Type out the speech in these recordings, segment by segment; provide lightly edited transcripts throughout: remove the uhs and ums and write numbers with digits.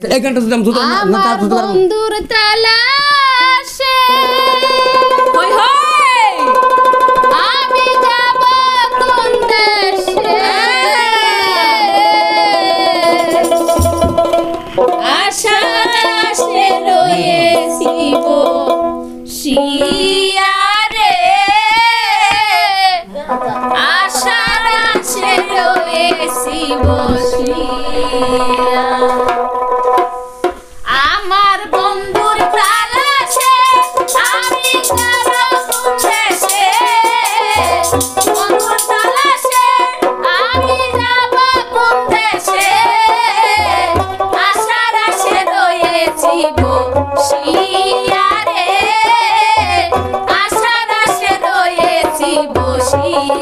एक घंटा से हम सुतो ना तार सुतो बंदूर तलाशे होय होय আমি যাব কোন দেশে আশা আশে রয়েছি বসিয়া রে আশা আশে রয়েছি বসিয়া আমার বন্ধুর তালাশে আমি যাব কোন দেশে বন্ধুর তালাশে আমি যাব কোন দেশে আশার আশে রয়েছি বসিয়া রে আশার আশে রয়েছি বসিয়া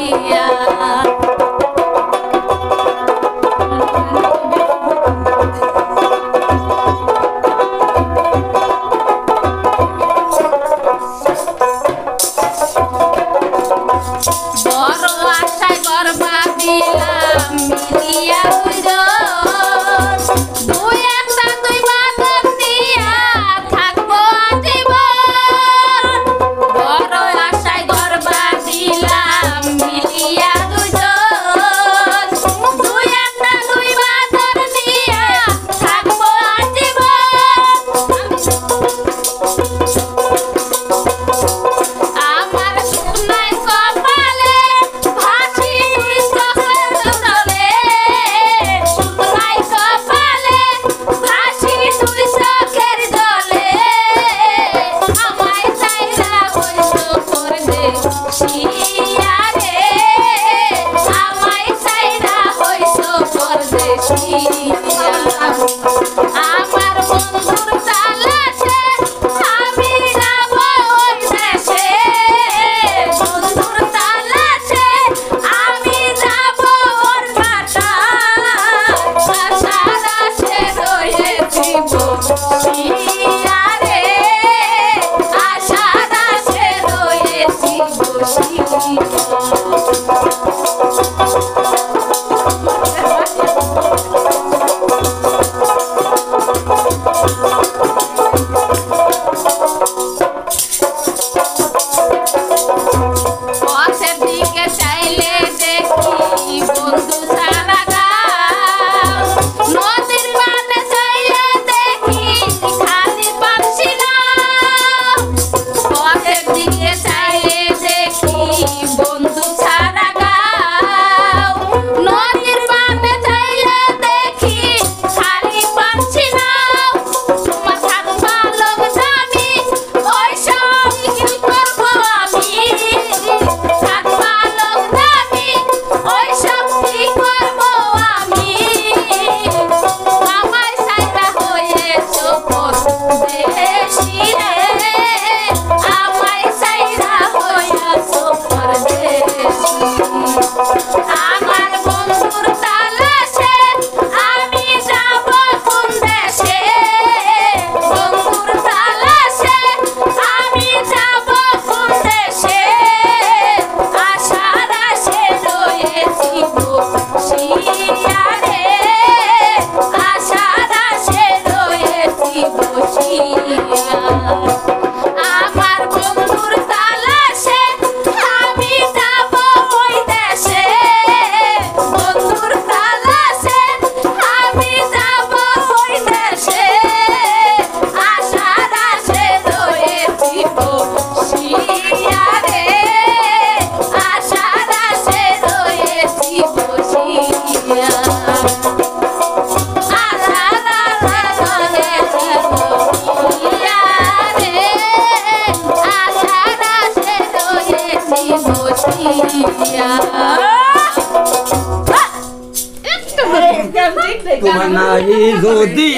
তোমার নাই যদি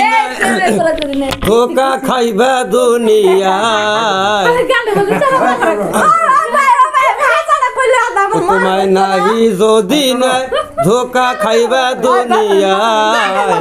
ধোকা খাইবা দুনিয়ায় তোমার নাই যদি না ধোকা খাইবা দুনিয়ায়।